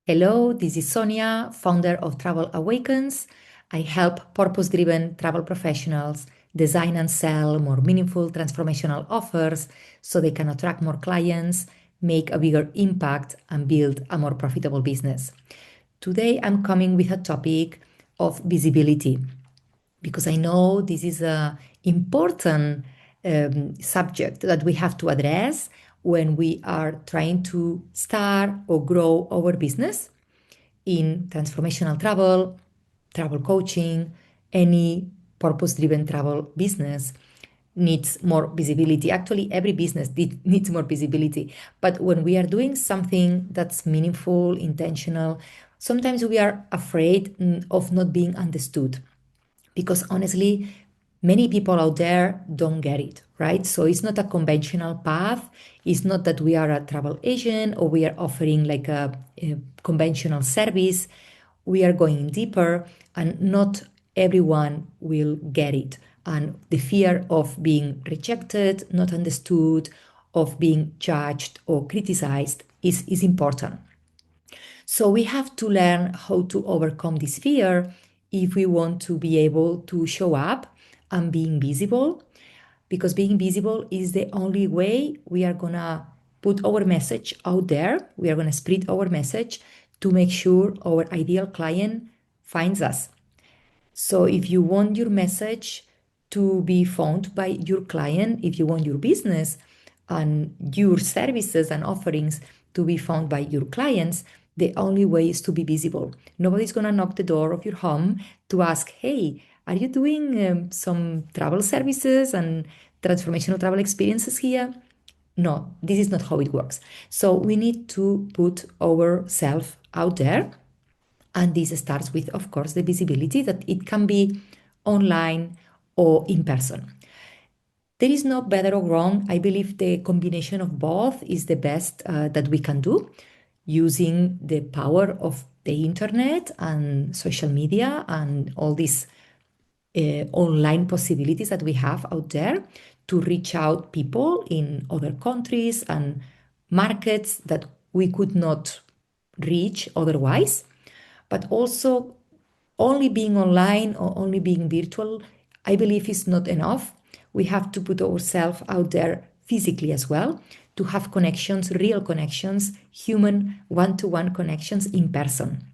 Hello, this is Sonia, founder of Travel Awakens. I help purpose driven travel professionals design and sell more meaningful transformational offers so they can attract more clients, make a bigger impact, and build a more profitable business. Today, I'm coming with a topic of visibility because I know this is an important subject that we have to address when we are trying to start or grow our business in transformational travel, travel coaching, any purpose driven travel business needs more visibility. Actually, every business needs more visibility. But when we are doing something that's meaningful, intentional, sometimes we are afraid of not being understood because honestly, many people out there don't get it, right? So it's not a conventional path. It's not that we are a travel agent or we are offering like a conventional service. We are going deeper, and not everyone will get it. And the fear of being rejected, not understood, of being judged or criticized is important. So we have to learn how to overcome this fear if we want to be able to show up and being visible, because being visible is the only way we are gonna put our message out there. We are gonna spread our message to make sure our ideal client finds us. So if you want your message to be found by your client, if you want your business and your services and offerings to be found by your clients, the only way is to be visible. Nobody's going to knock the door of your home to ask, hey, are you doing some travel services and transformational travel experiences here? No, this is not how it works. So we need to put ourselves out there, and this starts with, of course, the visibility that it can be online or in person. There is no better or wrong. I believe the combination of both is the best that we can do using the power of the internet and social media and all these online possibilities that we have out there to reach out people in other countries and markets that we could not reach otherwise. But also, only being online or only being virtual, I believe, is not enough. We have to put ourselves out there physically as well to have connections, real connections, human one-to-one connections in person.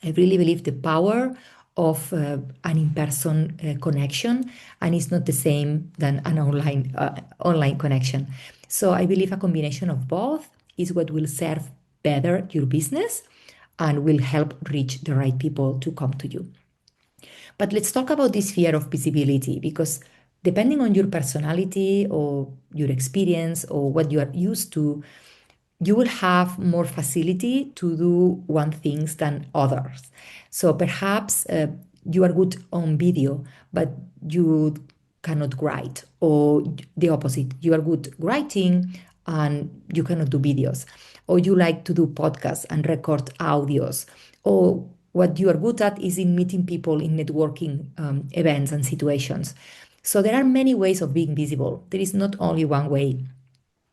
I really believe the power of an in-person connection, and it's not the same than an online connection. So I believe a combination of both is what will serve better your business and will help reach the right people to come to you. But let's talk about this fear of visibility, because depending on your personality or your experience or what you are used to, you will have more facility to do one things than others. So perhaps you are good on video, but you cannot write, or the opposite. You are good writing and you cannot do videos, or you like to do podcasts and record audios, or what you are good at is in meeting people in networking events and situations. So there are many ways of being visible. There is not only one way.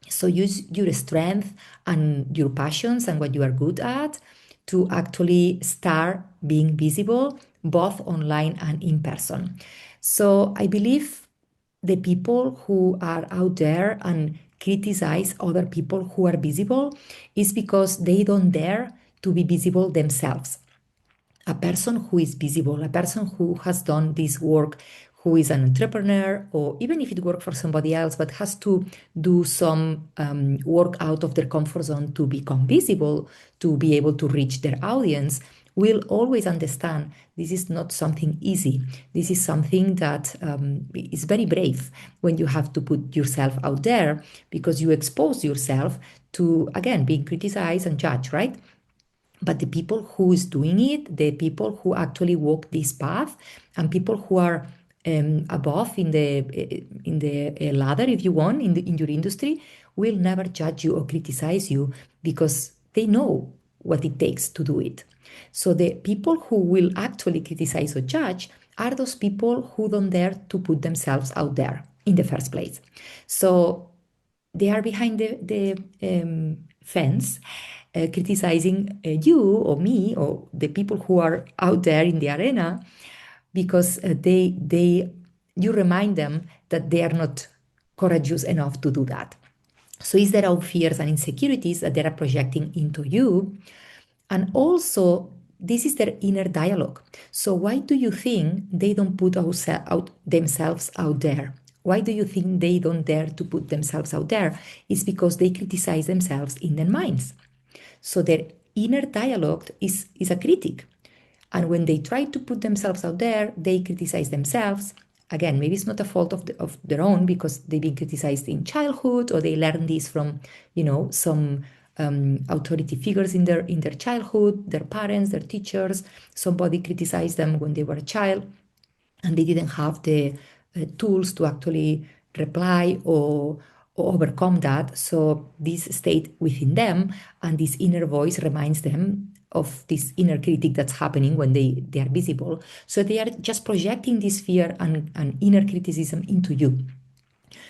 So use your strength and your passions and what you are good at to actually start being visible both online and in person. So I believe the people who are out there and criticize other people who are visible is because they don't dare to be visible themselves. A person who is visible, a person who has done this work, who is an entrepreneur, or even if it works for somebody else, but has to do some work out of their comfort zone to become visible, to be able to reach their audience, will always understand this is not something easy. This is something that is very brave when you have to put yourself out there because you expose yourself to, again, being criticized and judged, right? But the people who is doing it, the people who actually walk this path, and people who are above in the ladder, if you want, in your industry, will never judge you or criticize you because they know what it takes to do it. So the people who will actually criticize or judge are those people who don't dare to put themselves out there in the first place. So they are behind the fence, criticizing you or me or the people who are out there in the arena, because you remind them that they are not courageous enough to do that. So is there our fears and insecurities that they are projecting into you? And also, this is their inner dialogue. So why do you think they don't put themselves out there? Why do you think they don't dare to put themselves out there? It's because they criticize themselves in their minds. So their inner dialogue is a critic. And when they try to put themselves out there, they criticize themselves. Again, maybe it's not a fault of their own because they've been criticized in childhood, or they learned this from, some authority figures in their childhood, their parents, their teachers. Somebody criticized them when they were a child, and they didn't have the tools to actually reply or overcome that. So this stayed within them, and this inner voice reminds them of this inner critic that's happening when they are visible. So they are just projecting this fear and inner criticism into you.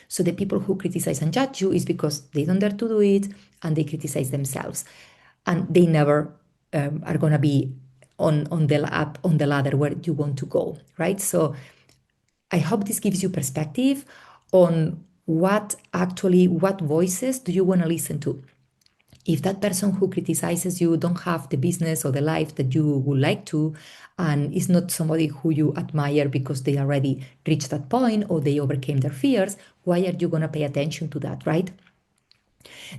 So the people who criticize and judge you is because they don't dare to do it, and they criticize themselves, and they never are going to be on the ladder where you want to go, right? So I hope this gives you perspective on what voices do you want to listen to. If that person who criticizes you don't have the business or the life that you would like to, and is not somebody who you admire because they already reached that point or they overcame their fears, why are you going to pay attention to that, right?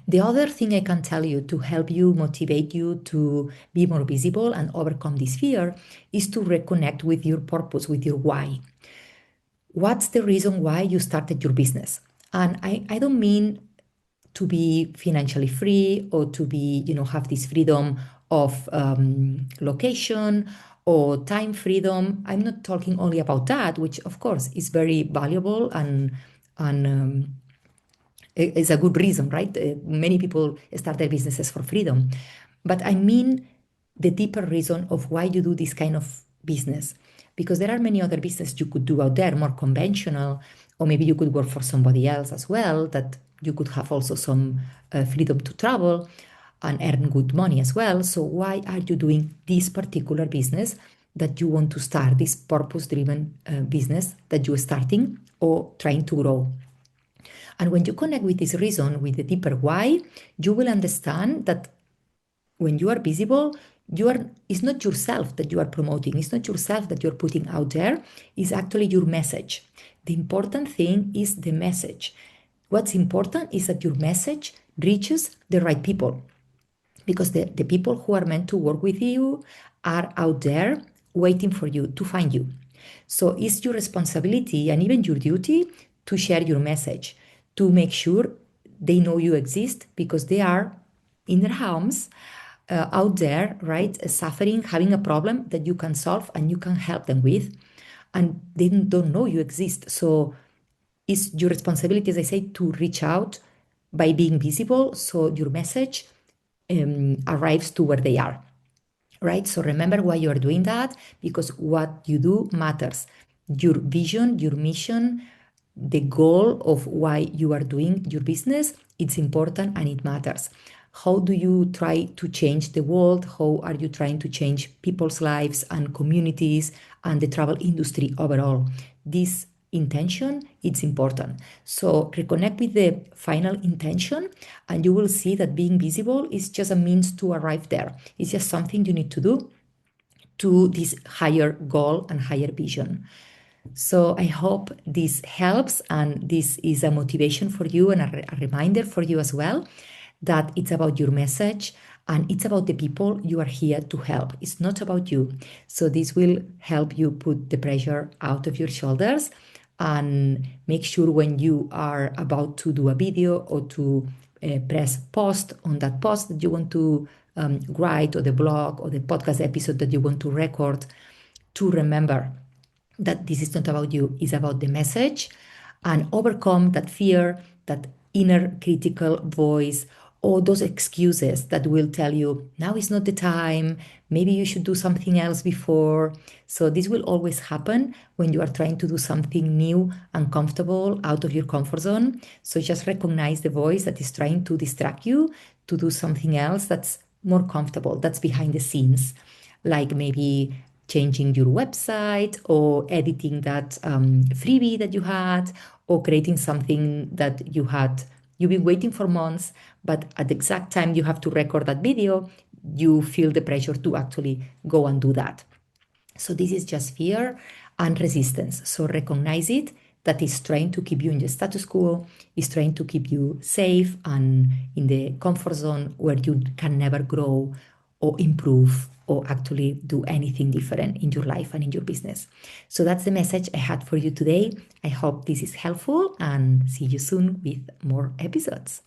The other thing I can tell you to help you, motivate you to be more visible and overcome this fear is to reconnect with your purpose, with your why. What's the reason why you started your business? And I don't mean to be financially free or to be, have this freedom of location or time freedom. I'm not talking only about that, which of course is very valuable and is a good reason, right? Many people start their businesses for freedom. But I mean the deeper reason of why you do this kind of business. Because there are many other businesses you could do out there, more conventional, or maybe you could work for somebody else as well, that you could have also some freedom to travel and earn good money as well. So why are you doing this particular business that you want to start, this purpose-driven business that you're starting or trying to grow? And when you connect with this reason, with the deeper why, you will understand that when you are visible, it's not yourself that you are promoting, it's not yourself that you're putting out there, it's actually your message. The important thing is the message. What's important is that your message reaches the right people, because the people who are meant to work with you are out there waiting for you to find you. So it's your responsibility and even your duty to share your message, to make sure they know you exist, because they are in their homes out there, right, suffering, having a problem that you can solve and you can help them with, and they don't know you exist. So it's your responsibility, as I say, to reach out by being visible so your message arrives to where they are, right? So remember why you are doing that, because what you do matters. Your vision, your mission, the goal of why you are doing your business, it's important and it matters. How do you try to change the world? How are you trying to change people's lives and communities and the travel industry overall? This intention, it's important. So reconnect with the final intention, and you will see that being visible is just a means to arrive there. It's just something you need to do to this higher goal and higher vision. So I hope this helps, and this is a motivation for you and a reminder for you as well, that it's about your message and it's about the people you are here to help. It's not about you. So this will help you put the pressure out of your shoulders and make sure when you are about to do a video or to press post on that post that you want to write, or the blog or the podcast episode that you want to record, to remember that this is not about you, it's about the message, and overcome that fear, that inner critical voice, or those excuses that will tell you, now is not the time, maybe you should do something else before. So this will always happen when you are trying to do something new and comfortable out of your comfort zone. So just recognize the voice that is trying to distract you to do something else that's more comfortable. That's behind the scenes, like maybe changing your website or editing that freebie that you had or creating something that you've been waiting for months, but at the exact time you have to record that video, you feel the pressure to actually go and do that. So this is just fear and resistance. So recognize it, that is trying to keep you in the status quo, is trying to keep you safe and in the comfort zone where you can never grow or improve or actually do anything different in your life and in your business. So that's the message I had for you today. I hope this is helpful and see you soon with more episodes.